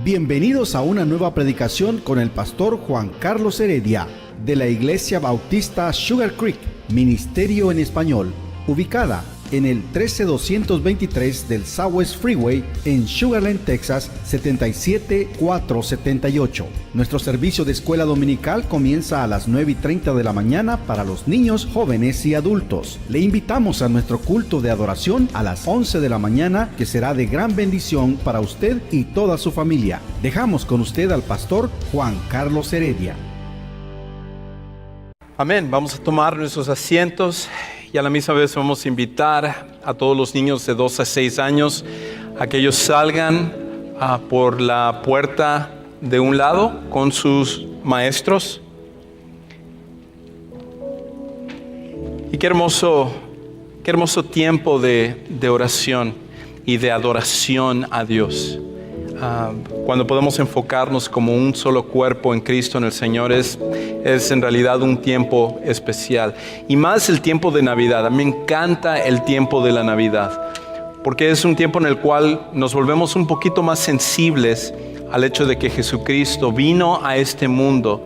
Bienvenidos a una nueva predicación con el pastor Juan Carlos Heredia de la Iglesia Bautista Sugar Creek, Ministerio en Español, ubicada en el 13223 del Southwest Freeway en Sugar Land, Texas 77478. Nuestro servicio de escuela dominical comienza a las 9:30 de la mañana para los niños, jóvenes y adultos. Le invitamos a nuestro culto de adoración a las 11 de la mañana, que será de gran bendición para usted y toda su familia. Dejamos con usted al pastor Juan Carlos Heredia. Amén. Vamos a tomar nuestros asientos y a la misma vez vamos a invitar a todos los niños de 2 a 6 años a que ellos salgan por la puerta de un lado con sus maestros. Y qué hermoso tiempo de oración y de adoración a Dios. Cuando podemos enfocarnos como un solo cuerpo en Cristo, en el Señor, es en realidad un tiempo especial. Y más el tiempo de Navidad. A mí me encanta el tiempo de la Navidad, porque es un tiempo en el cual nos volvemos un poquito más sensibles al hecho de que Jesucristo vino a este mundo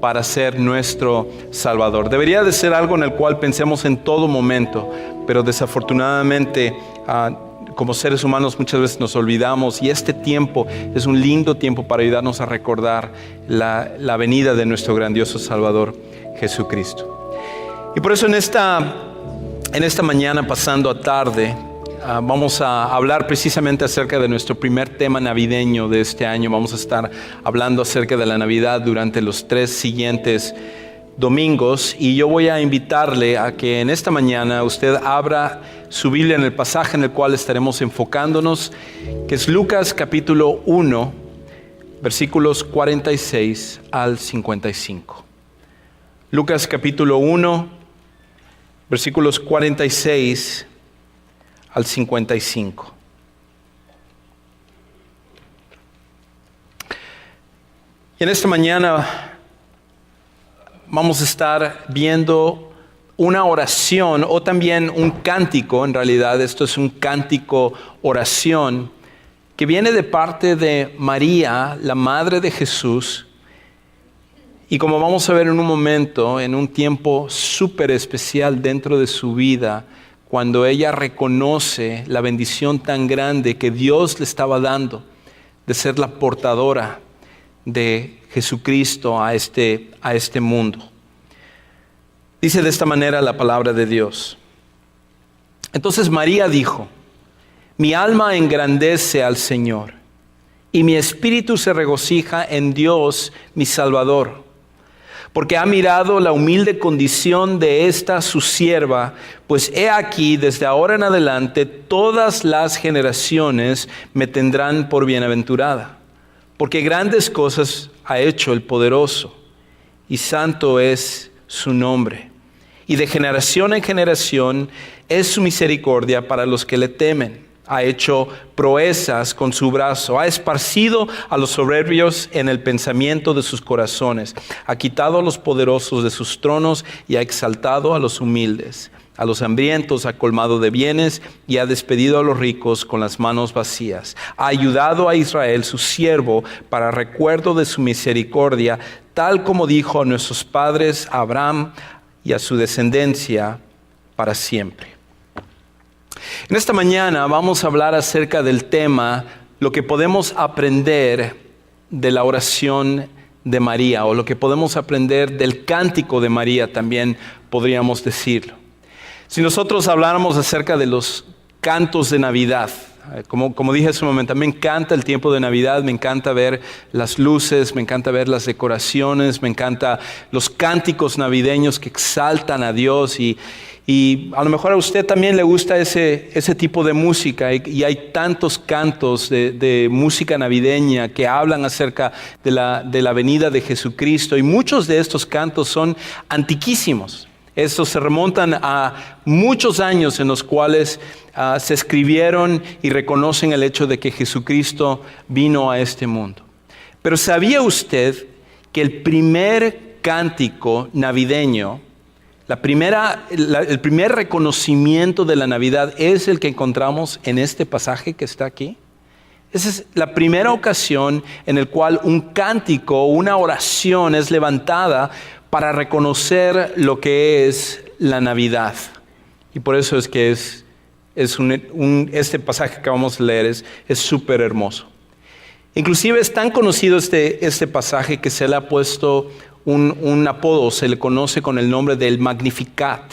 para ser nuestro Salvador. Debería de ser algo en el cual pensemos en todo momento, pero desafortunadamente como seres humanos muchas veces nos olvidamos, y este tiempo es un lindo tiempo para ayudarnos a recordar la venida de nuestro grandioso Salvador Jesucristo. Y por eso en esta mañana pasando a tarde vamos a hablar precisamente acerca de nuestro primer tema navideño de este año. Vamos a estar hablando acerca de la Navidad durante los 3 siguientes domingos, y yo voy a invitarle a que en esta mañana usted abra su Biblia en el pasaje en el cual estaremos enfocándonos, que es Lucas capítulo 1, versículos 46 al 55. Lucas capítulo 1, versículos 46 al 55. Y en esta mañana vamos a estar viendo una oración, o también un cántico. En realidad esto es un cántico oración que viene de parte de María, la madre de Jesús. Y como vamos a ver en un momento, en un tiempo súper especial dentro de su vida, cuando ella reconoce la bendición tan grande que Dios le estaba dando de ser la portadora de Jesucristo a este mundo. Dice de esta manera la palabra de Dios. Entonces María dijo: mi alma engrandece al Señor, y mi espíritu se regocija en Dios mi Salvador, porque ha mirado la humilde condición de esta su sierva, pues he aquí desde ahora en adelante todas las generaciones me tendrán por bienaventurada, porque grandes cosas ha hecho el poderoso, y santo es su nombre. Y de generación en generación es su misericordia para los que le temen. Ha hecho proezas con su brazo, ha esparcido a los soberbios en el pensamiento de sus corazones, ha quitado a los poderosos de sus tronos y ha exaltado a los humildes. A los hambrientos ha colmado de bienes y ha despedido a los ricos con las manos vacías. Ha ayudado a Israel, su siervo, para recuerdo de su misericordia, tal como dijo a nuestros padres, a Abraham, y a su descendencia para siempre. En esta mañana vamos a hablar acerca del tema, lo que podemos aprender de la oración de María, o lo que podemos aprender del cántico de María, también podríamos decirlo. Si nosotros habláramos acerca de los cantos de Navidad, como dije hace un momento, me encanta el tiempo de Navidad, me encanta ver las luces, me encanta ver las decoraciones, me encanta los cánticos navideños que exaltan a Dios, y a lo mejor a usted también le gusta ese tipo de música, y hay tantos cantos de música navideña que hablan acerca de la venida de Jesucristo, y muchos de estos cantos son antiquísimos. Estos se remontan a muchos años en los cuales se escribieron y reconocen el hecho de que Jesucristo vino a este mundo. Pero ¿sabía usted que el primer cántico navideño, el primer reconocimiento de la Navidad es el que encontramos en este pasaje que está aquí? Esa es la primera ocasión en la cual un cántico, una oración es levantada para reconocer lo que es la Navidad. Y por eso es que este pasaje que vamos a leer es súper hermoso. Inclusive es tan conocido este pasaje que se le ha puesto un apodo, se le conoce con el nombre del Magnificat.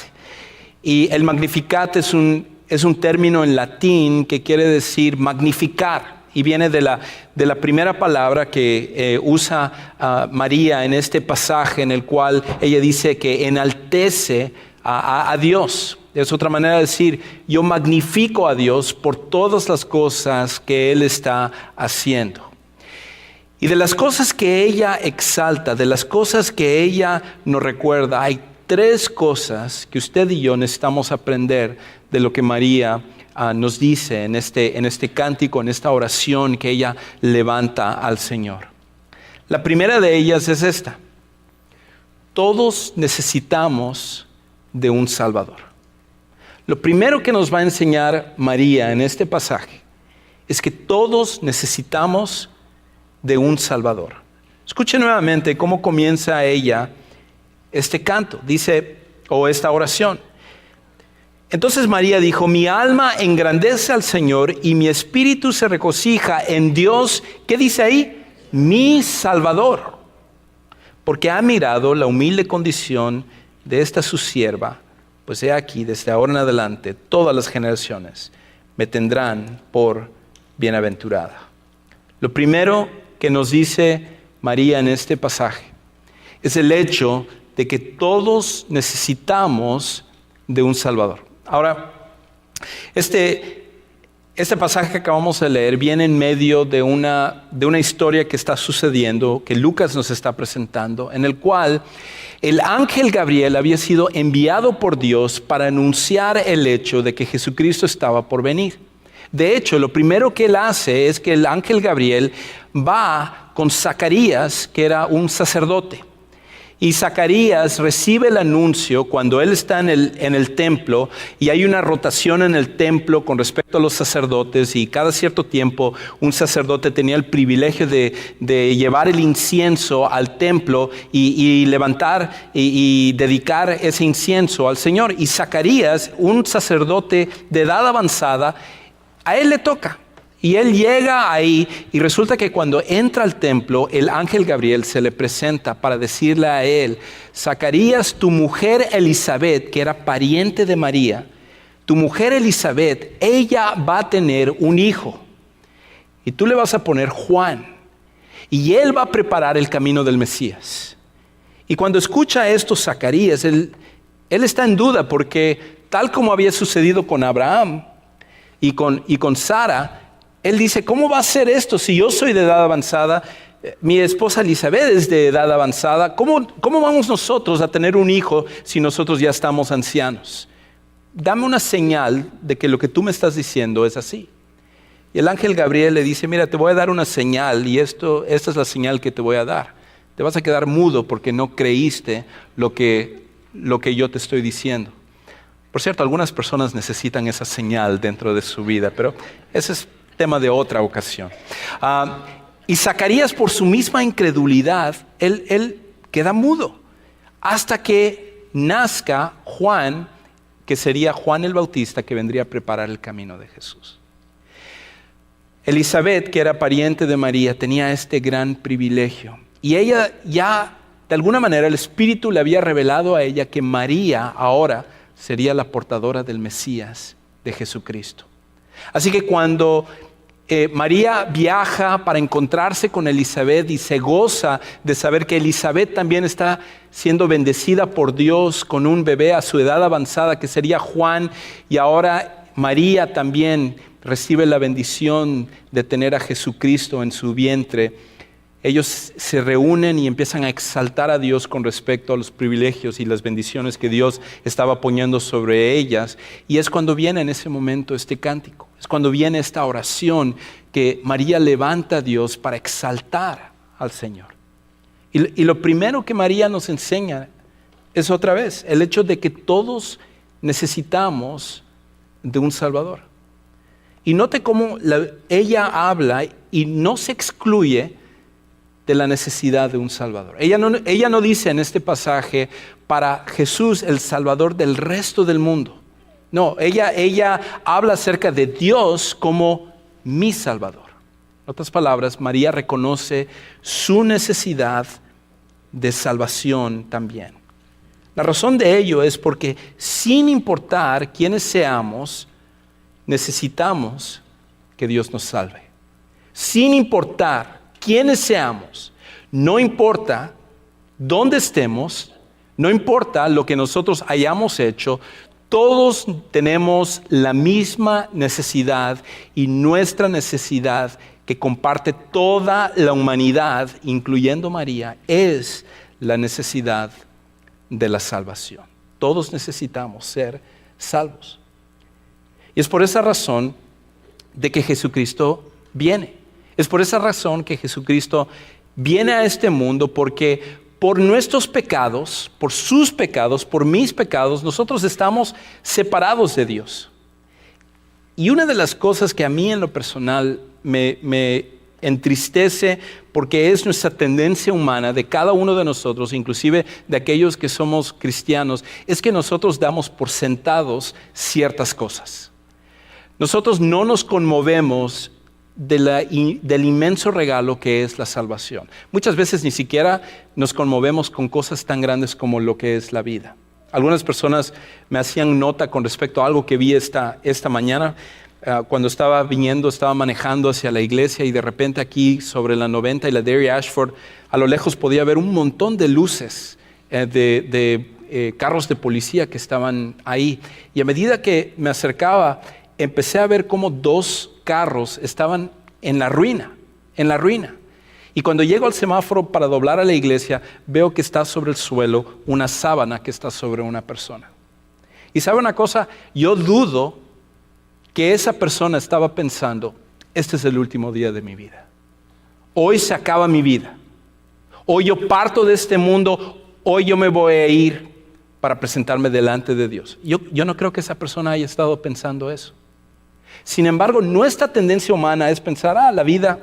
Y el Magnificat es un término en latín que quiere decir magnificar. Y viene de la primera palabra que usa María en este pasaje, en el cual ella dice que enaltece a Dios. Es otra manera de decir, yo magnifico a Dios por todas las cosas que Él está haciendo. Y de las cosas que ella exalta, de las cosas que ella nos recuerda, hay 3 cosas que usted y yo necesitamos aprender de lo que María nos dice en este cántico, en esta oración que ella levanta al Señor. La primera de ellas es esta: todos necesitamos de un Salvador. Lo primero que nos va a enseñar María en este pasaje es que todos necesitamos de un Salvador. Escuche nuevamente cómo comienza ella este canto, dice, o esta oración. Entonces María dijo: mi alma engrandece al Señor y mi espíritu se regocija en Dios. ¿Qué dice ahí? Mi Salvador, porque ha mirado la humilde condición de esta su sierva. Pues he aquí, desde ahora en adelante, todas las generaciones me tendrán por bienaventurada. Lo primero que nos dice María en este pasaje es el hecho de que todos necesitamos de un Salvador. Ahora, este pasaje que acabamos de leer viene en medio de una historia que está sucediendo, que Lucas nos está presentando, en el cual el ángel Gabriel había sido enviado por Dios para anunciar el hecho de que Jesucristo estaba por venir. De hecho, lo primero que él hace es que el ángel Gabriel va con Zacarías, que era un sacerdote. Y Zacarías recibe el anuncio cuando él está en el templo, y hay una rotación en el templo con respecto a los sacerdotes, y cada cierto tiempo un sacerdote tenía el privilegio de llevar el incienso al templo y levantar y dedicar ese incienso al Señor. Y Zacarías, un sacerdote de edad avanzada, a él le toca. Y él llega ahí y resulta que cuando entra al templo, el ángel Gabriel se le presenta para decirle a él: Zacarías, tu mujer Elizabeth, que era pariente de María, tu mujer Elizabeth, ella va a tener un hijo. Y tú le vas a poner Juan. Y él va a preparar el camino del Mesías. Y cuando escucha esto Zacarías, él está en duda, porque tal como había sucedido con Abraham y con Sara, él dice: ¿cómo va a ser esto si yo soy de edad avanzada? Mi esposa Elizabeth es de edad avanzada. ¿Cómo vamos nosotros a tener un hijo si nosotros ya estamos ancianos? Dame una señal de que lo que tú me estás diciendo es así. Y el ángel Gabriel le dice: mira, te voy a dar una señal, y esta es la señal que te voy a dar. Te vas a quedar mudo porque no creíste lo que yo te estoy diciendo. Por cierto, algunas personas necesitan esa señal dentro de su vida, pero ese es tema de otra ocasión. Y Zacarías, por su misma incredulidad, él queda mudo hasta que nazca Juan, que sería Juan el Bautista, que vendría a preparar el camino de Jesús. Elizabeth, que era pariente de María, tenía este gran privilegio, y ella ya, de alguna manera, el Espíritu le había revelado a ella que María ahora sería la portadora del Mesías, de Jesucristo. Así que cuando María viaja para encontrarse con Elizabeth y se goza de saber que Elizabeth también está siendo bendecida por Dios con un bebé a su edad avanzada, que sería Juan, y ahora María también recibe la bendición de tener a Jesucristo en su vientre, ellos se reúnen y empiezan a exaltar a Dios con respecto a los privilegios y las bendiciones que Dios estaba poniendo sobre ellas. Y es cuando viene en ese momento este cántico, es cuando viene esta oración que María levanta a Dios para exaltar al Señor. Y lo primero que María nos enseña es otra vez el hecho de que todos necesitamos de un Salvador. Y note cómo ella habla y no se excluye de la necesidad de un Salvador. Ella no dice en este pasaje para Jesús el Salvador del resto del mundo. No, ella habla acerca de Dios como mi Salvador. En otras palabras, María reconoce su necesidad de salvación también. La razón de ello es porque sin importar quiénes seamos, necesitamos que Dios nos salve. Sin importar quiénes seamos, no importa dónde estemos, no importa lo que nosotros hayamos hecho, todos tenemos la misma necesidad y nuestra necesidad que comparte toda la humanidad, incluyendo María, es la necesidad de la salvación. Todos necesitamos ser salvos. Y es por esa razón de que Jesucristo viene. Es por esa razón que Jesucristo viene a este mundo, porque por nuestros pecados, por sus pecados, por mis pecados, nosotros estamos separados de Dios. Y una de las cosas que a mí en lo personal me entristece, porque es nuestra tendencia humana de cada uno de nosotros, inclusive de aquellos que somos cristianos, es que nosotros damos por sentados ciertas cosas. Nosotros no nos conmovemos del inmenso regalo que es la salvación. Muchas veces ni siquiera nos conmovemos con cosas tan grandes como lo que es la vida. Algunas personas me hacían nota con respecto a algo que vi esta mañana. Cuando estaba manejando hacia la iglesia, y de repente aquí sobre la 90 y la Derry Ashford, a lo lejos podía ver un montón de luces de carros de policía que estaban ahí. Y a medida que me acercaba, empecé a ver cómo 2 carros estaban en la ruina. Y cuando llego al semáforo para doblar a la iglesia, veo que está sobre el suelo una sábana que está sobre una persona. Y ¿sabe una cosa? Yo dudo que esa persona estaba pensando, este es el último día de mi vida. Hoy se acaba mi vida. Hoy yo parto de este mundo, hoy yo me voy a ir para presentarme delante de Dios. Yo no creo que esa persona haya estado pensando eso. Sin embargo, nuestra tendencia humana es pensar, la vida,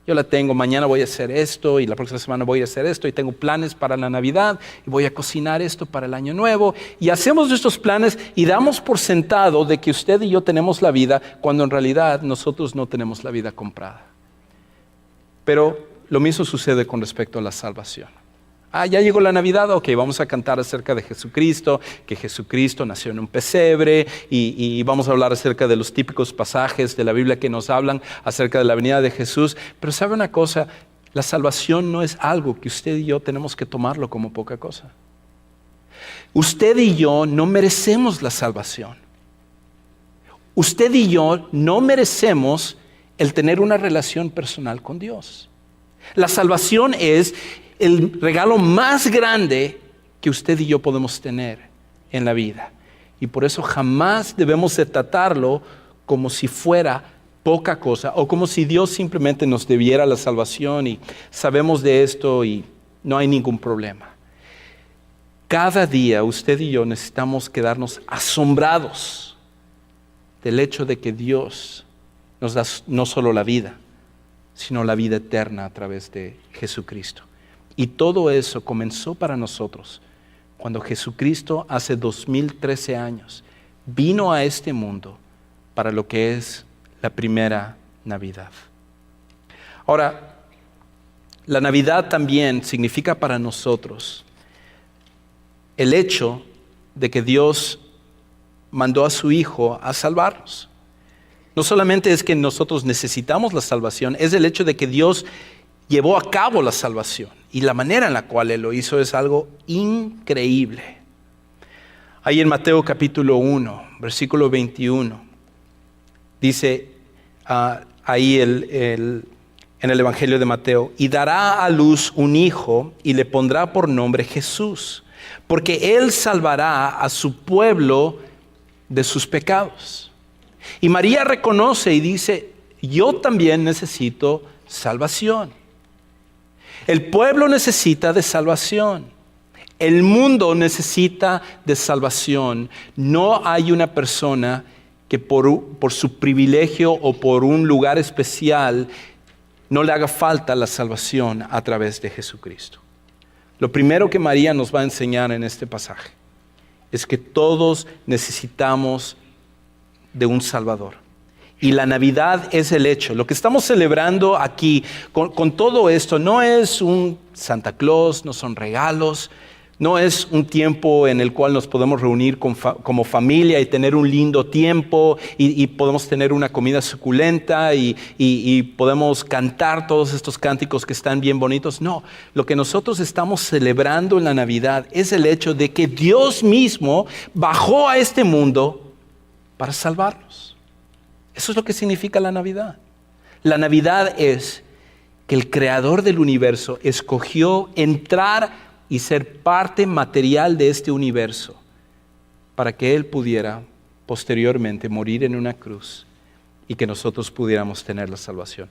yo la tengo, mañana voy a hacer esto y la próxima semana voy a hacer esto y tengo planes para la Navidad y voy a cocinar esto para el Año Nuevo. Y hacemos nuestros planes y damos por sentado de que usted y yo tenemos la vida, cuando en realidad nosotros no tenemos la vida comprada. Pero lo mismo sucede con respecto a la salvación. Ya llegó la Navidad, ok, vamos a cantar acerca de Jesucristo, que Jesucristo nació en un pesebre, y vamos a hablar acerca de los típicos pasajes de la Biblia que nos hablan acerca de la venida de Jesús. Pero ¿sabe una cosa? La salvación no es algo que usted y yo tenemos que tomarlo como poca cosa. Usted y yo no merecemos la salvación. Usted y yo no merecemos el tener una relación personal con Dios. La salvación es el regalo más grande que usted y yo podemos tener en la vida. Y por eso jamás debemos de tratarlo como si fuera poca cosa, o como si Dios simplemente nos debiera la salvación y sabemos de esto y no hay ningún problema. Cada día usted y yo necesitamos quedarnos asombrados del hecho de que Dios nos da no solo la vida, sino la vida eterna a través de Jesucristo. Y todo eso comenzó para nosotros cuando Jesucristo hace 2013 años vino a este mundo para lo que es la primera Navidad. Ahora, la Navidad también significa para nosotros el hecho de que Dios mandó a su Hijo a salvarnos. No solamente es que nosotros necesitamos la salvación, es el hecho de que Dios llevó a cabo la salvación. Y la manera en la cual Él lo hizo es algo increíble. Ahí en Mateo capítulo 1, versículo 21, dice ahí en el Evangelio de Mateo, y dará a luz un hijo y le pondrá por nombre Jesús, porque Él salvará a su pueblo de sus pecados. Y María reconoce y dice, yo también necesito salvación. El pueblo necesita de salvación. El mundo necesita de salvación. No hay una persona que por su privilegio o por un lugar especial no le haga falta la salvación a través de Jesucristo. Lo primero que María nos va a enseñar en este pasaje es que todos necesitamos de un Salvador. Y la Navidad es el hecho. Lo que estamos celebrando aquí con todo esto no es un Santa Claus, no son regalos, no es un tiempo en el cual nos podemos reunir como familia y tener un lindo tiempo y podemos tener una comida suculenta y podemos cantar todos estos cánticos que están bien bonitos. No, lo que nosotros estamos celebrando en la Navidad es el hecho de que Dios mismo bajó a este mundo para salvarnos. Eso es lo que significa la Navidad. La Navidad es que el Creador del universo escogió entrar y ser parte material de este universo para que Él pudiera posteriormente morir en una cruz y que nosotros pudiéramos tener la salvación.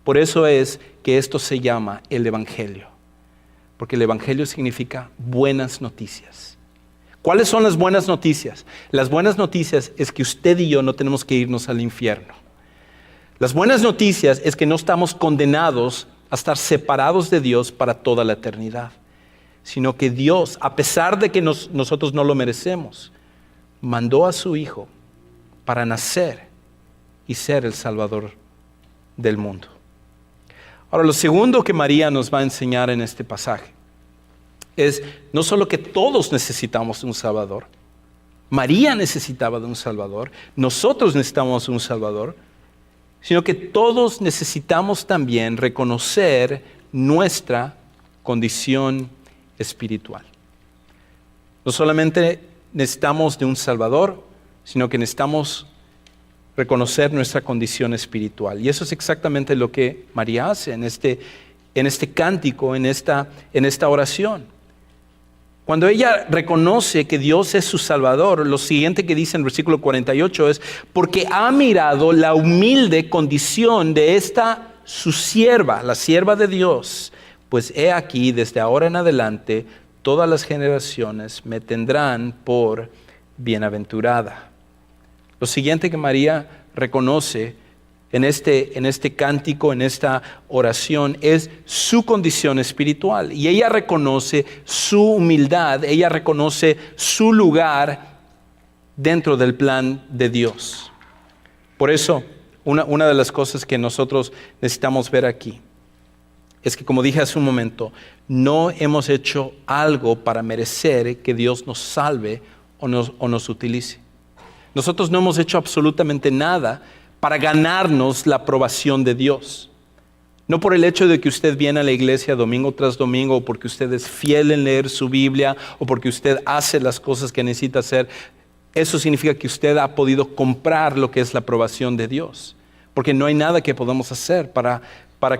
Por eso es que esto se llama el Evangelio, porque el Evangelio significa buenas noticias. ¿Cuáles son las buenas noticias? Las buenas noticias es que usted y yo no tenemos que irnos al infierno. Las buenas noticias es que no estamos condenados a estar separados de Dios para toda la eternidad, sino que Dios, a pesar de que nosotros no lo merecemos, mandó a su Hijo para nacer y ser el Salvador del mundo. Ahora, lo segundo que María nos va a enseñar en este pasaje es no solo que todos necesitamos un Salvador, María necesitaba de un Salvador, nosotros necesitamos un Salvador, sino que todos necesitamos también reconocer nuestra condición espiritual. No solamente necesitamos de un Salvador, sino que necesitamos reconocer nuestra condición espiritual. Y eso es exactamente lo que María hace en este cántico, en esta oración. Cuando ella reconoce que Dios es su Salvador, lo siguiente que dice en el versículo 48 es: porque ha mirado la humilde condición de esta su sierva, la sierva de Dios, pues he aquí, desde ahora en adelante, todas las generaciones me tendrán por bienaventurada. Lo siguiente que María reconoce en este cántico, en esta oración, es su condición espiritual. Y ella reconoce su humildad, ella reconoce su lugar dentro del plan de Dios. Por eso, una de las cosas que nosotros necesitamos ver aquí es que, como dije hace un momento, no hemos hecho algo para merecer que Dios nos salve o nos utilice. Nosotros no hemos hecho absolutamente nada para ganarnos la aprobación de Dios. No por el hecho de que usted viene a la iglesia domingo tras domingo, o porque usted es fiel en leer su Biblia, o porque usted hace las cosas que necesita hacer. Eso significa que usted ha podido comprar lo que es la aprobación de Dios. Porque no hay nada que podamos hacer para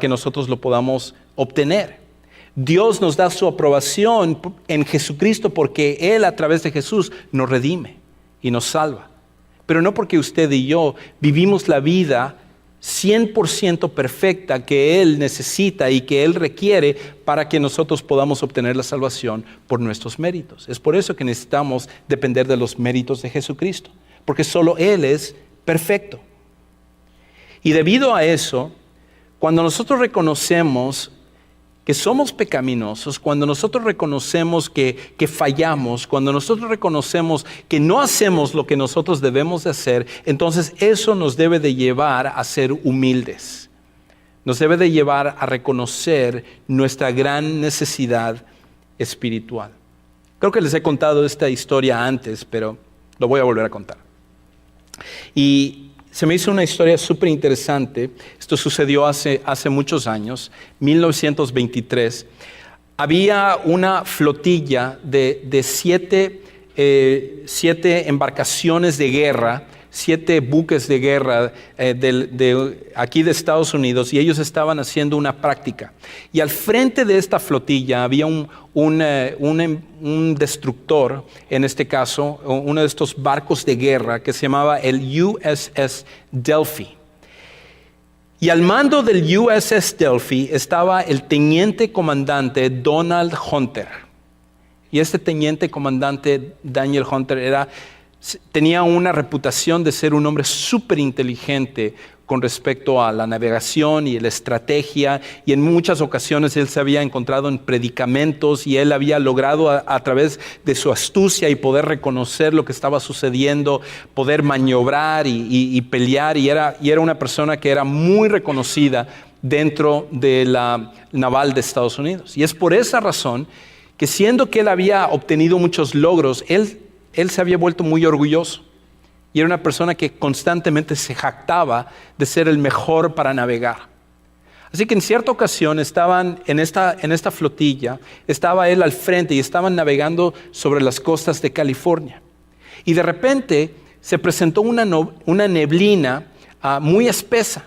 que nosotros lo podamos obtener. Dios nos da su aprobación en Jesucristo porque Él, a través de Jesús, nos redime y nos salva. Pero no porque usted y yo vivimos la vida 100% perfecta que Él necesita y que Él requiere para que nosotros podamos obtener la salvación por nuestros méritos. Es por eso que necesitamos depender de los méritos de Jesucristo, porque solo Él es perfecto. Y debido a eso, cuando nosotros reconocemos que somos pecaminosos, cuando nosotros reconocemos que fallamos, cuando nosotros reconocemos que no hacemos lo que nosotros debemos de hacer, entonces eso nos debe de llevar a ser humildes. Nos debe de llevar a reconocer nuestra gran necesidad espiritual. Creo que les he contado esta historia antes, pero lo voy a volver a contar. Y se me hizo una historia súper interesante. Esto sucedió hace muchos años, 1923. Había una flotilla de siete embarcaciones de guerra, 7 buques de guerra aquí de Estados Unidos, y ellos estaban haciendo una práctica. Y al frente de esta flotilla había un destructor, en este caso, uno de estos barcos de guerra que se llamaba el USS Delphi. Y al mando del USS Delphi estaba el teniente comandante Donald Hunter. Y este teniente comandante Daniel Hunter era tenía una reputación de ser un hombre súper inteligente con respecto a la navegación y la estrategia, y en muchas ocasiones él se había encontrado en predicamentos y él había logrado a través de su astucia y poder reconocer lo que estaba sucediendo, poder maniobrar y pelear, y era una persona que era muy reconocida dentro de la naval de Estados Unidos. Y es por esa razón que, siendo que él había obtenido muchos logros, él se había vuelto muy orgulloso. Y era una persona que constantemente se jactaba de ser el mejor para navegar. Así que en cierta ocasión estaban en esta flotilla, estaba él al frente y estaban navegando sobre las costas de California. Y de repente se presentó una neblina muy espesa.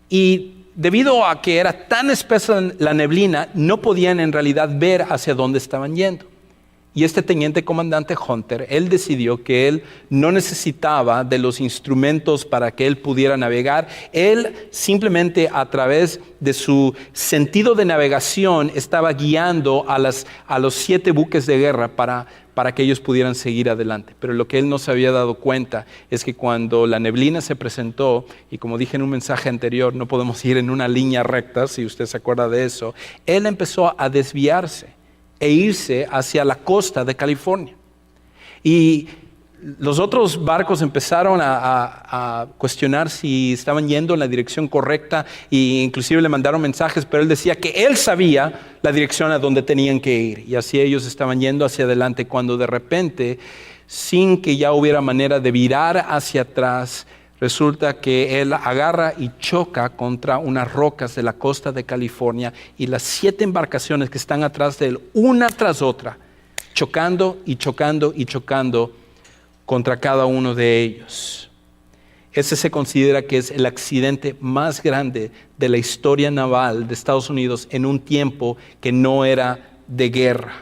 Y debido a que era tan espesa la neblina, no podían en realidad ver hacia dónde estaban yendo. Y este teniente comandante Hunter, él decidió que él no necesitaba de los instrumentos para que él pudiera navegar. Él simplemente, a través de su sentido de navegación, estaba guiando a los 7 buques de guerra para que ellos pudieran seguir adelante. Pero lo que él no se había dado cuenta es que cuando la neblina se presentó, y como dije en un mensaje anterior, no podemos ir en una línea recta, si usted se acuerda de eso, él empezó a desviarse e irse hacia la costa de California. Y los otros barcos empezaron a cuestionar si estaban yendo en la dirección correcta, e inclusive le mandaron mensajes, pero él decía que él sabía la dirección a donde tenían que ir, y así ellos estaban yendo hacia adelante, cuando de repente, sin que ya hubiera manera de virar hacia atrás, resulta que él agarra y choca contra unas rocas de la costa de California, y las 7 embarcaciones que están atrás de él, una tras otra, chocando y chocando y chocando contra cada uno de ellos. Ese se considera que es el accidente más grande de la historia naval de Estados Unidos en un tiempo que no era de guerra.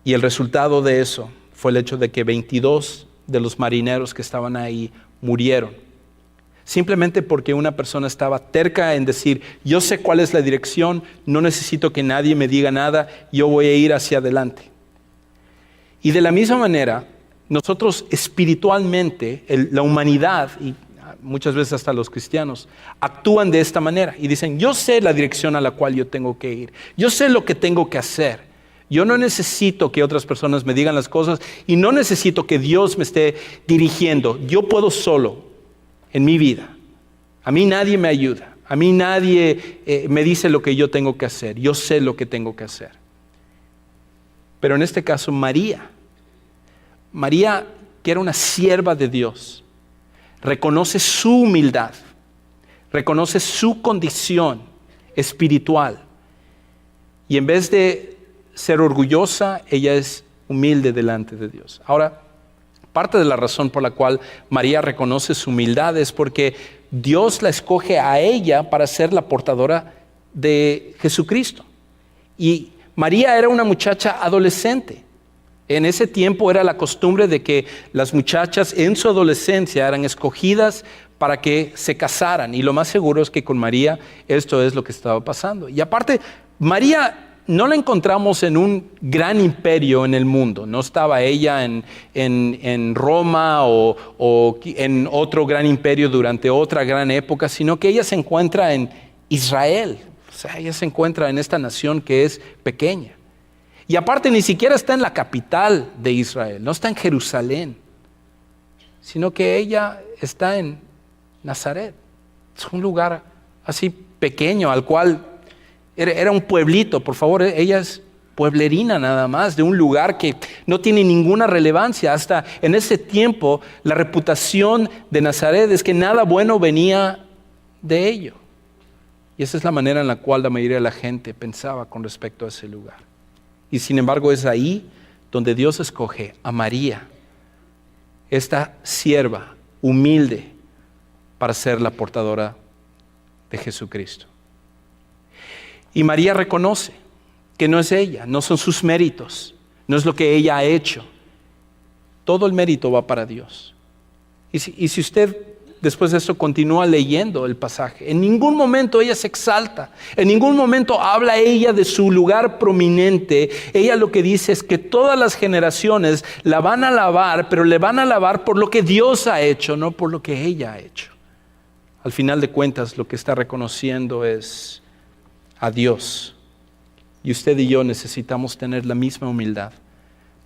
Y el resultado de eso fue el hecho de que 22 de los marineros que estaban ahí murieron, simplemente porque una persona estaba terca en decir: yo sé cuál es la dirección, no necesito que nadie me diga nada, yo voy a ir hacia adelante. Y de la misma manera, nosotros espiritualmente, la humanidad, y muchas veces hasta los cristianos, actúan de esta manera y dicen: yo sé la dirección a la cual yo tengo que ir, yo sé lo que tengo que hacer. Yo no necesito que otras personas me digan las cosas, y no necesito que Dios me esté dirigiendo. Yo puedo solo en mi vida. A mí nadie me ayuda. A mí nadie me dice lo que yo tengo que hacer. Yo sé lo que tengo que hacer. Pero en este caso, María, que era una sierva de Dios, reconoce su humildad, reconoce su condición espiritual, y en vez de ser orgullosa, ella es humilde delante de Dios. Ahora, parte de la razón por la cual María reconoce su humildad es porque Dios la escoge a ella para ser la portadora de Jesucristo. Y María era una muchacha adolescente. En ese tiempo era la costumbre de que las muchachas en su adolescencia eran escogidas para que se casaran. Y lo más seguro es que con María esto es lo que estaba pasando. Y aparte, María no la encontramos en un gran imperio en el mundo. No estaba ella en Roma o en otro gran imperio durante otra gran época, sino que ella se encuentra en Israel. O sea, ella se encuentra en esta nación que es pequeña. Y aparte, ni siquiera está en la capital de Israel, no está en Jerusalén, sino que ella está en Nazaret. Es un lugar así pequeño al cual era un pueblito. Por favor, ella es pueblerina nada más, de un lugar que no tiene ninguna relevancia. Hasta en ese tiempo, la reputación de Nazaret es que nada bueno venía de ello. Y esa es la manera en la cual la mayoría de la gente pensaba con respecto a ese lugar. Y sin embargo, es ahí donde Dios escoge a María, esta sierva humilde, para ser la portadora de Jesucristo. Y María reconoce que no es ella, no son sus méritos, no es lo que ella ha hecho. Todo el mérito va para Dios. Y si usted después de eso continúa leyendo el pasaje. En ningún momento ella se exalta, en ningún momento habla ella de su lugar prominente. Ella lo que dice es que todas las generaciones la van a alabar, pero le van a alabar por lo que Dios ha hecho, no por lo que ella ha hecho. Al final de cuentas, lo que está reconociendo es a Dios. Y usted y yo necesitamos tener la misma humildad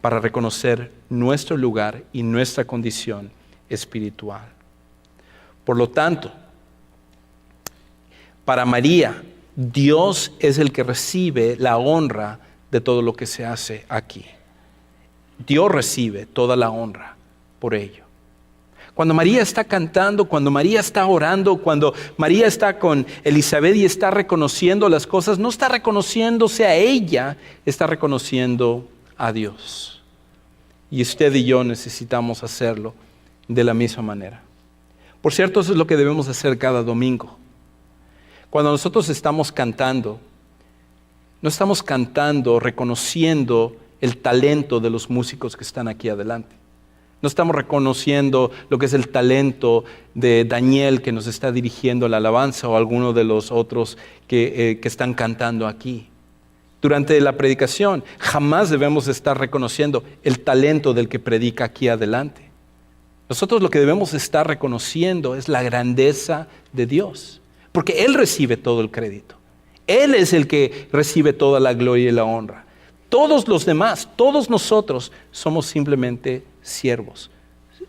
para reconocer nuestro lugar y nuestra condición espiritual. Por lo tanto, para María, Dios es el que recibe la honra de todo lo que se hace aquí. Dios recibe toda la honra por ello. Cuando María está cantando, cuando María está orando, cuando María está con Elizabeth y está reconociendo las cosas, no está reconociéndose a ella, está reconociendo a Dios. Y usted y yo necesitamos hacerlo de la misma manera. Por cierto, eso es lo que debemos hacer cada domingo. Cuando nosotros estamos cantando, no estamos cantando reconociendo el talento de los músicos que están aquí adelante. No estamos reconociendo lo que es el talento de Daniel que nos está dirigiendo la alabanza o alguno de los otros que están cantando aquí. Durante la predicación jamás debemos estar reconociendo el talento del que predica aquí adelante. Nosotros lo que debemos estar reconociendo es la grandeza de Dios, porque Él recibe todo el crédito. Él es el que recibe toda la gloria y la honra. Todos los demás, todos nosotros somos simplemente siervos.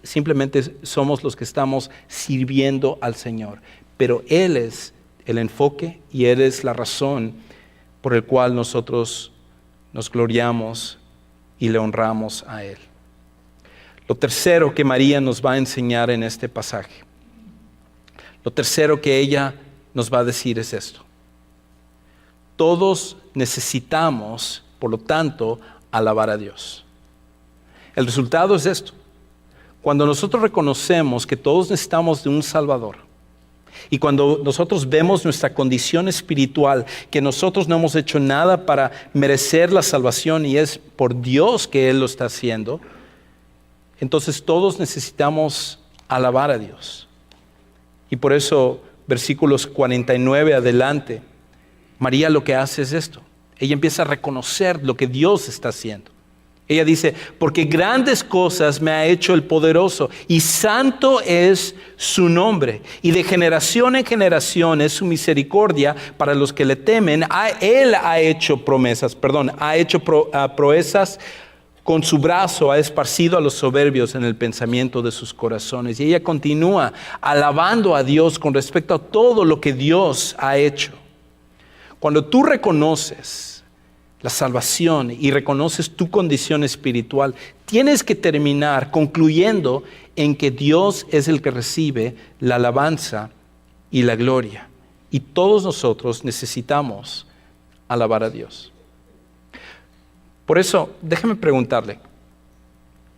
Simplemente somos los que estamos sirviendo al Señor. Pero Él es el enfoque y Él es la razón por el cual nosotros nos gloriamos y le honramos a Él. Lo tercero que María nos va a enseñar en este pasaje, lo tercero que ella nos va a decir es esto. Todos necesitamos, por lo tanto, alabar a Dios. El resultado es esto. Cuando nosotros reconocemos que todos necesitamos de un Salvador y cuando nosotros vemos nuestra condición espiritual, que nosotros no hemos hecho nada para merecer la salvación y es por Dios que Él lo está haciendo, entonces todos necesitamos alabar a Dios. Y por eso, versículos 49 adelante, María lo que hace es esto. Ella empieza a reconocer lo que Dios está haciendo. Ella dice, porque grandes cosas me ha hecho el poderoso y santo es su nombre. Y de generación en generación es su misericordia para los que le temen. Él ha hecho proezas con su brazo, ha esparcido a los soberbios en el pensamiento de sus corazones. Y ella continúa alabando a Dios con respecto a todo lo que Dios ha hecho. Cuando tú reconoces la salvación y reconoces tu condición espiritual, tienes que terminar concluyendo en que Dios es el que recibe la alabanza y la gloria. Y todos nosotros necesitamos alabar a Dios. Por eso, déjeme preguntarle,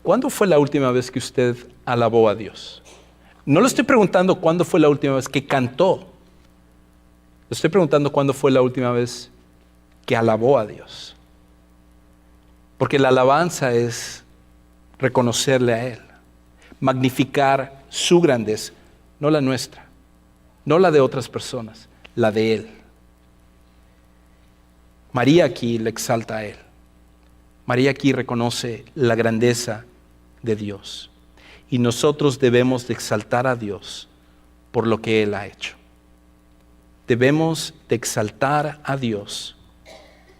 ¿cuándo fue la última vez que usted alabó a Dios? No le estoy preguntando cuándo fue la última vez que cantó. Le estoy preguntando cuándo fue la última vez que alabó a Dios. Porque la alabanza es reconocerle a Él, magnificar su grandeza, no la nuestra, no la de otras personas, la de Él. María aquí le exalta a Él. María aquí reconoce la grandeza de Dios. Y nosotros debemos de exaltar a Dios por lo que Él ha hecho. Debemos de exaltar a Dios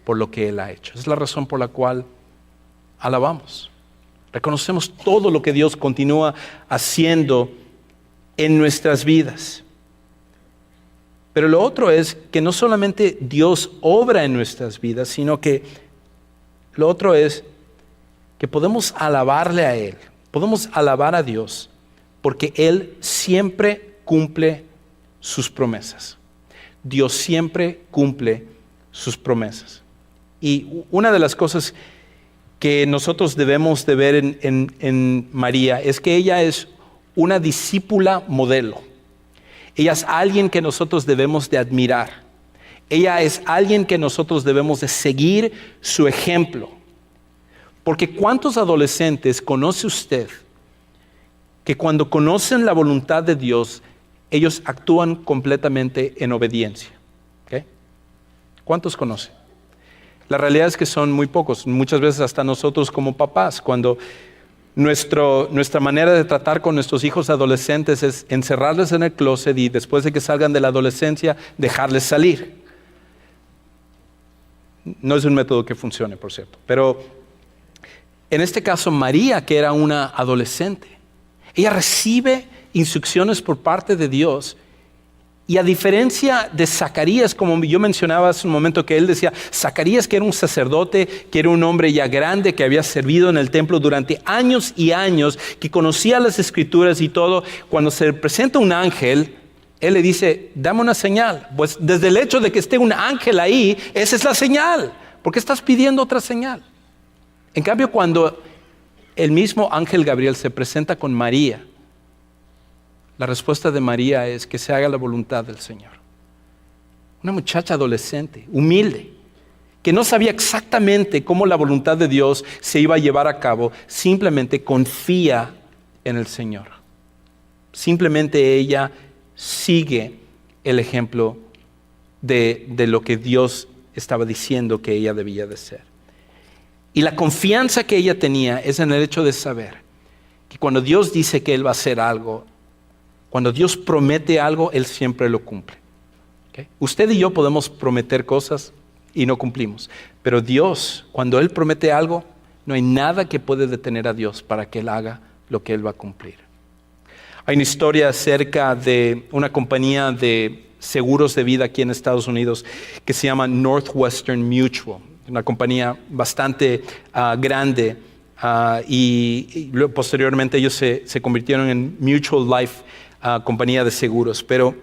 por lo que Él ha hecho. Es la razón por la cual alabamos. Reconocemos todo lo que Dios continúa haciendo en nuestras vidas. Pero lo otro es que no solamente Dios obra en nuestras vidas, sino que lo otro es que podemos alabarle a Él, podemos alabar a Dios, porque Él siempre cumple sus promesas. Dios siempre cumple sus promesas. Y una de las cosas que nosotros debemos de ver en María es que ella es una discípula modelo. Ella es alguien que nosotros debemos de admirar. Ella es alguien que nosotros debemos de seguir su ejemplo. Porque ¿cuántos adolescentes conoce usted que cuando conocen la voluntad de Dios, ellos actúan completamente en obediencia. ¿Okay? ¿Cuántos conocen? La realidad es que son muy pocos. Muchas veces hasta nosotros como papás, cuando nuestra manera de tratar con nuestros hijos adolescentes es encerrarles en el closet y después de que salgan de la adolescencia, dejarles salir. No es un método que funcione, por cierto. Pero en este caso, María, que era una adolescente, ella recibe instrucciones por parte de Dios. Y a diferencia de Zacarías, como yo mencionaba hace un momento, que él decía, Zacarías, que era un sacerdote, que era un hombre ya grande, que había servido en el templo durante años y años, que conocía las escrituras y todo, cuando se le presenta un ángel, él le dice, dame una señal. Pues desde el hecho de que esté un ángel ahí, esa es la señal. ¿Por qué estás pidiendo otra señal? En cambio, cuando el mismo ángel Gabriel se presenta con María, la respuesta de María es que se haga la voluntad del Señor. Una muchacha adolescente, humilde, que no sabía exactamente cómo la voluntad de Dios se iba a llevar a cabo, simplemente confía en el Señor. Simplemente ella sigue el ejemplo de lo que Dios estaba diciendo que ella debía de ser. Y la confianza que ella tenía es en el hecho de saber que cuando Dios dice que Él va a hacer algo, cuando Dios promete algo, Él siempre lo cumple. ¿Okay? Usted y yo podemos prometer cosas y no cumplimos. Pero Dios, cuando Él promete algo, no hay nada que puede detener a Dios para que Él haga lo que Él va a cumplir. Hay una historia acerca de una compañía de seguros de vida aquí en Estados Unidos que se llama Northwestern Mutual. Una compañía bastante grande y posteriormente ellos se convirtieron en Mutual Life, compañía de seguros. Pero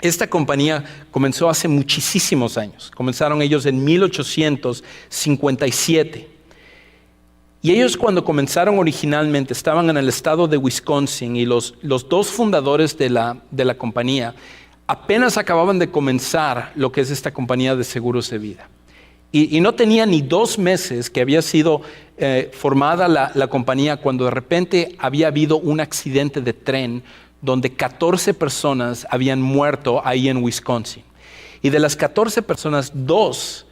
esta compañía comenzó hace muchísimos años. Comenzaron ellos en 1857. Y ellos cuando comenzaron originalmente estaban en el estado de Wisconsin y los dos fundadores de la compañía apenas acababan de comenzar lo que es esta compañía de seguros de vida. Y no tenía ni 2 meses que había sido formada la compañía cuando de repente había habido un accidente de tren donde 14 personas habían muerto ahí en Wisconsin. Y de las 14 personas, 2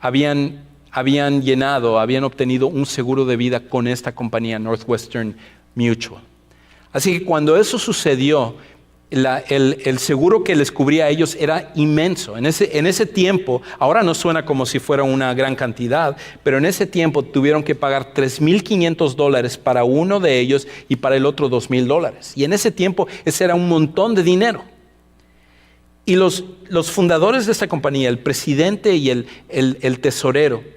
habían obtenido un seguro de vida con esta compañía, Northwestern Mutual. Así que cuando eso sucedió, el seguro que les cubría a ellos era inmenso. En ese tiempo, ahora no suena como si fuera una gran cantidad, pero en ese tiempo tuvieron que pagar $3,500 para uno de ellos y para el otro $2,000. Y en ese tiempo ese era un montón de dinero. Y los fundadores de esta compañía, el presidente y el tesorero,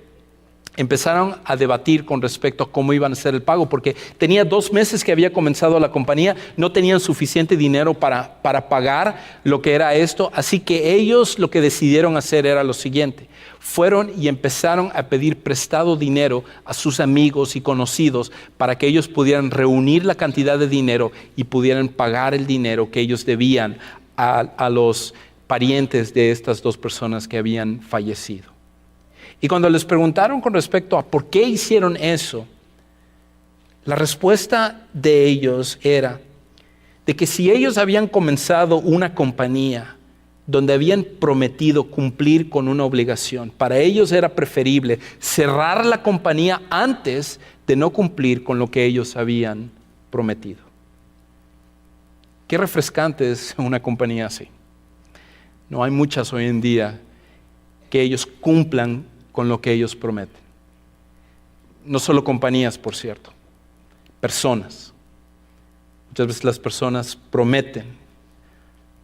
empezaron a debatir con respecto a cómo iban a hacer el pago, porque tenía 2 meses que había comenzado la compañía, no tenían suficiente dinero para pagar lo que era esto, así que ellos lo que decidieron hacer era lo siguiente: fueron y empezaron a pedir prestado dinero a sus amigos y conocidos para que ellos pudieran reunir la cantidad de dinero y pudieran pagar el dinero que ellos debían a los parientes de estas 2 personas que habían fallecido. Y cuando les preguntaron con respecto a por qué hicieron eso, la respuesta de ellos era de que si ellos habían comenzado una compañía donde habían prometido cumplir con una obligación, para ellos era preferible cerrar la compañía antes de no cumplir con lo que ellos habían prometido. Qué refrescante es una compañía así. No hay muchas hoy en día que ellos cumplan con lo que ellos prometen. No solo compañías, por cierto, personas. Muchas veces las personas prometen.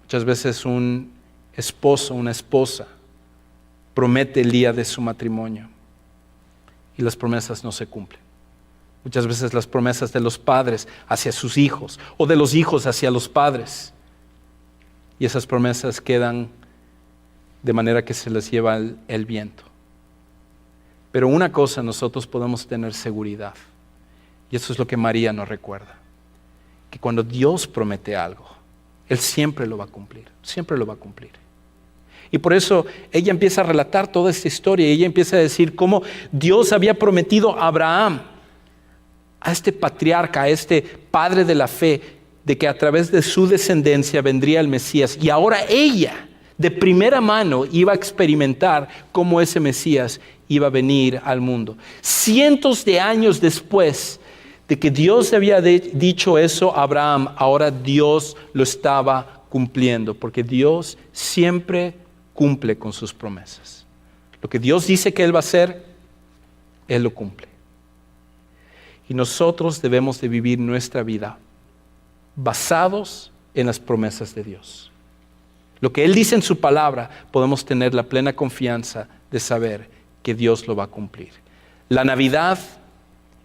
Muchas veces un esposo, una esposa promete el día de su matrimonio y las promesas no se cumplen. Muchas veces las promesas de los padres hacia sus hijos o de los hijos hacia los padres, y esas promesas quedan de manera que se les lleva el viento. Pero una cosa nosotros podemos tener seguridad, y eso es lo que María nos recuerda: que cuando Dios promete algo, Él siempre lo va a cumplir, siempre lo va a cumplir. Y por eso ella empieza a relatar toda esta historia, y ella empieza a decir cómo Dios había prometido a Abraham a este patriarca, a este padre de la fe, de que a través de su descendencia vendría el Mesías. Y ahora ella, de primera mano, iba a experimentar cómo ese Mesías iba a venir al mundo. Cientos de años después de que Dios le había dicho eso a Abraham, ahora Dios lo estaba cumpliendo, porque Dios siempre cumple con sus promesas. Lo que Dios dice que Él va a hacer, Él lo cumple. Y nosotros debemos de vivir nuestra vida basados en las promesas de Dios. Lo que Él dice en su palabra, podemos tener la plena confianza de saber que Dios lo va a cumplir. La Navidad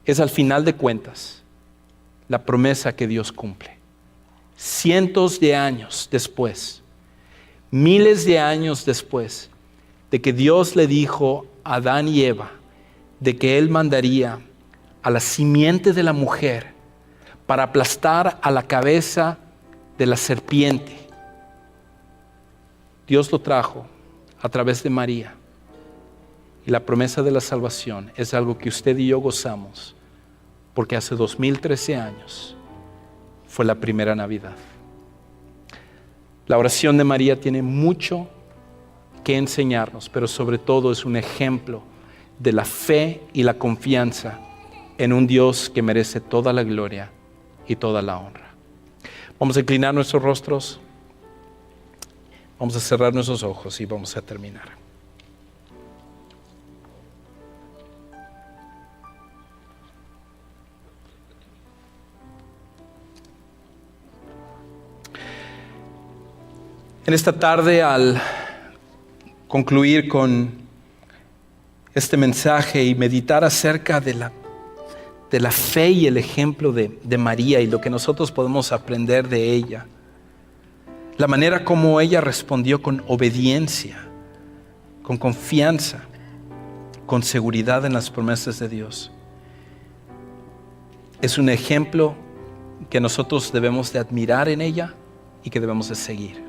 es, al final de cuentas, la promesa que Dios cumple. Cientos de años después, miles de años después de que Dios le dijo a Adán y Eva de que Él mandaría a la simiente de la mujer para aplastar a la cabeza de la serpiente. Dios lo trajo a través de María. Y la promesa de la salvación es algo que usted y yo gozamos, porque hace 2013 años fue la primera Navidad. La oración de María tiene mucho que enseñarnos, pero sobre todo es un ejemplo de la fe y la confianza en un Dios que merece toda la gloria y toda la honra. Vamos a inclinar nuestros rostros, vamos a cerrar nuestros ojos y vamos a terminar. En esta tarde, al concluir con este mensaje y meditar acerca de la fe y el ejemplo de María y lo que nosotros podemos aprender de ella, la manera como ella respondió con obediencia, con confianza, con seguridad en las promesas de Dios, es un ejemplo que nosotros debemos de admirar en ella y que debemos de seguir.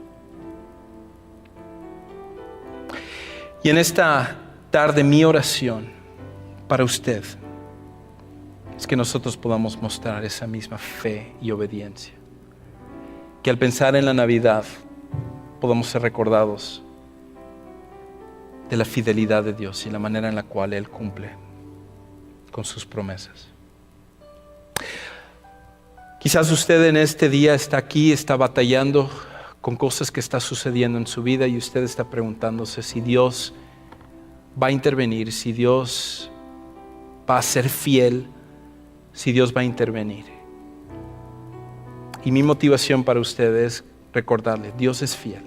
Y en esta tarde mi oración para usted es que nosotros podamos mostrar esa misma fe y obediencia. Que al pensar en la Navidad podamos ser recordados de la fidelidad de Dios y la manera en la cual Él cumple con sus promesas. Quizás usted en este día está aquí, está batallando con cosas que está sucediendo en su vida y usted está preguntándose si Dios va a intervenir, si Dios va a ser fiel, si Dios va a intervenir. Y mi motivación para usted es recordarle, Dios es fiel,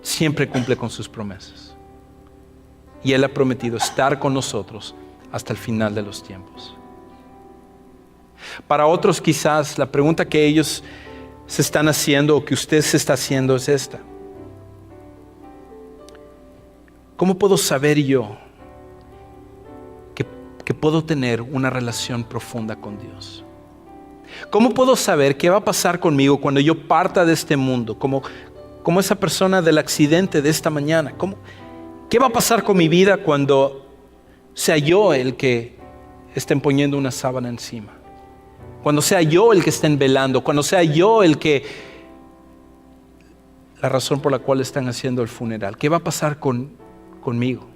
siempre cumple con sus promesas. Y Él ha prometido estar con nosotros hasta el final de los tiempos. Para otros quizás la pregunta que ellos se están haciendo o que usted se está haciendo es esta: ¿cómo puedo saber yo que puedo tener una relación profunda con Dios? ¿Cómo puedo saber qué va a pasar conmigo cuando yo parta de este mundo? Como esa persona del accidente de esta mañana. ¿Qué va a pasar con mi vida cuando sea yo el que estén poniendo una sábana encima? Cuando sea yo el que estén velando, cuando sea yo la razón por la cual están haciendo el funeral. ¿Qué va a pasar conmigo?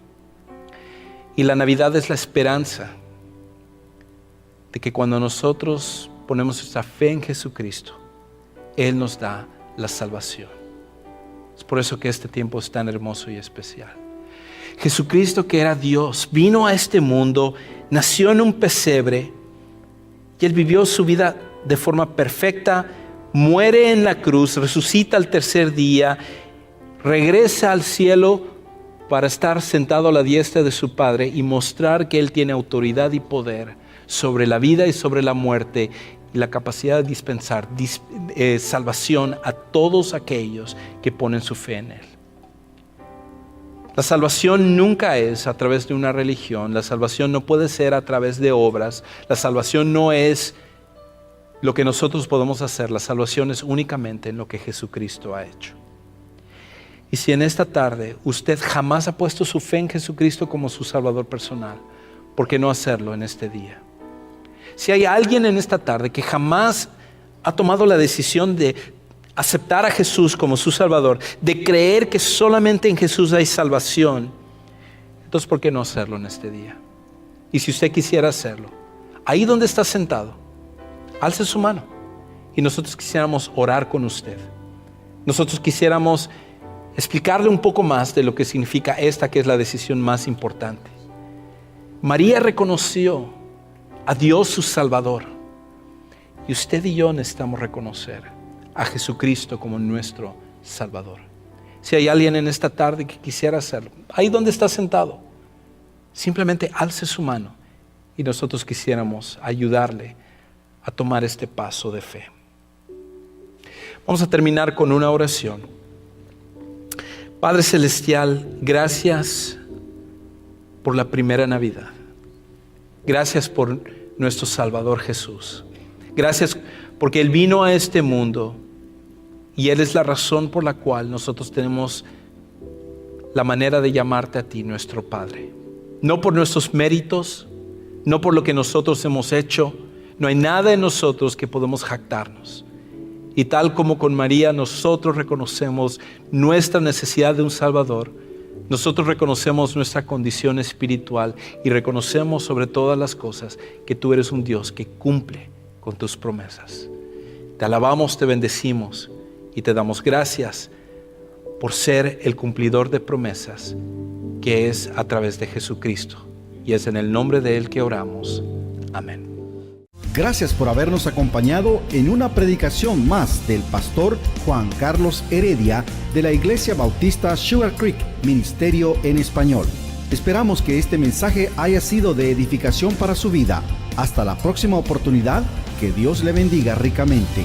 Y la Navidad es la esperanza de que cuando nosotros ponemos nuestra fe en Jesucristo, Él nos da la salvación. Es por eso que este tiempo es tan hermoso y especial. Jesucristo, que era Dios, vino a este mundo, nació en un pesebre, y Él vivió su vida de forma perfecta, muere en la cruz, resucita al tercer día, regresa al cielo para estar sentado a la diestra de su Padre y mostrar que Él tiene autoridad y poder sobre la vida y sobre la muerte y la capacidad de dispensar salvación a todos aquellos que ponen su fe en Él. La salvación nunca es a través de una religión, la salvación no puede ser a través de obras, la salvación no es lo que nosotros podemos hacer, la salvación es únicamente en lo que Jesucristo ha hecho. Y si en esta tarde usted jamás ha puesto su fe en Jesucristo como su Salvador personal, ¿por qué no hacerlo en este día? Si hay alguien en esta tarde que jamás ha tomado la decisión de aceptar a Jesús como su Salvador, de creer que solamente en Jesús hay salvación, entonces ¿por qué no hacerlo en este día? Y si usted quisiera hacerlo, ahí donde está sentado, alce su mano y nosotros quisiéramos orar con usted. Nosotros quisiéramos explicarle un poco más de lo que significa esta, que es la decisión más importante. María reconoció a Dios su Salvador, y usted y yo necesitamos reconocer a Jesucristo como nuestro Salvador. Si hay alguien en esta tarde que quisiera hacerlo, ahí donde está sentado, simplemente alce su mano y nosotros quisiéramos ayudarle a tomar este paso de fe. Vamos a terminar con una oración. Padre Celestial, gracias por la primera Navidad. Gracias por nuestro Salvador Jesús. Gracias porque Él vino a este mundo y Él es la razón por la cual nosotros tenemos la manera de llamarte a ti, nuestro Padre. No por nuestros méritos, no por lo que nosotros hemos hecho. No hay nada en nosotros que podemos jactarnos. Y tal como con María nosotros reconocemos nuestra necesidad de un Salvador, nosotros reconocemos nuestra condición espiritual y reconocemos sobre todas las cosas que tú eres un Dios que cumple con tus promesas. Te alabamos, te bendecimos y te damos gracias por ser el cumplidor de promesas, que es a través de Jesucristo. Y es en el nombre de Él que oramos. Amén. Gracias por habernos acompañado en una predicación más del pastor Juan Carlos Heredia de la Iglesia Bautista Sugar Creek, Ministerio en Español. Esperamos que este mensaje haya sido de edificación para su vida. Hasta la próxima oportunidad, que Dios le bendiga ricamente.